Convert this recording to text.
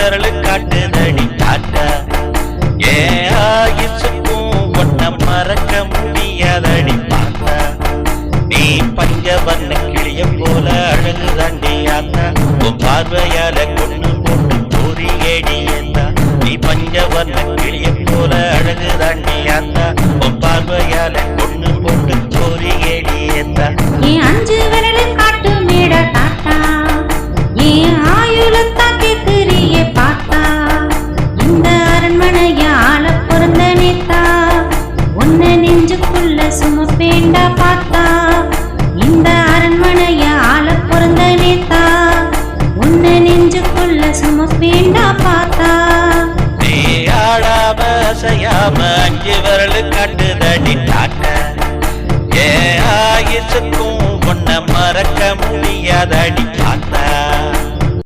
விரலு காட்டுதடி tata ஏன் ஆயுசுக்கும் ஒன்ன மறக்க முடியாதடி பார்த்தா நீ பஞ்சவர்ண கிளிய போல அழகு தாண்டி ஆத்தா உன் பார்வையால கொண்டு போட்டு பொறியேடி ஏத்தா நீ பஞ்சவர்ண கிளிய போல அழகு தாண்டி ஆத்தா உன் பார்வையால கொண்டு போட்டு பொறியேடி ஏத்தா ஏன் அஞ்சு விரலு காட்டு மேட தாத்தா ஏன் ஆயுளத்தா கேக்குறியே பார்த்தா இந்த அரண்மனைய ஆள பிறந்த நேத்தா உன்ன நெஞ்சுக்குள்ள சுமப்பேண்டா பார்த்தா இந்த அரண்மனைய ஆள பிறந்த நேத்தா உன்ன நெஞ்சுக்குள்ள சுமப்பேண்டா பார்த்தா நீ ஆடாம அசையாம அஞ்சு விரலு காட்டுதடி டாட்டா ஏன் ஆயுசுக்கும் ஒன்ன மறக்க முடியாதடி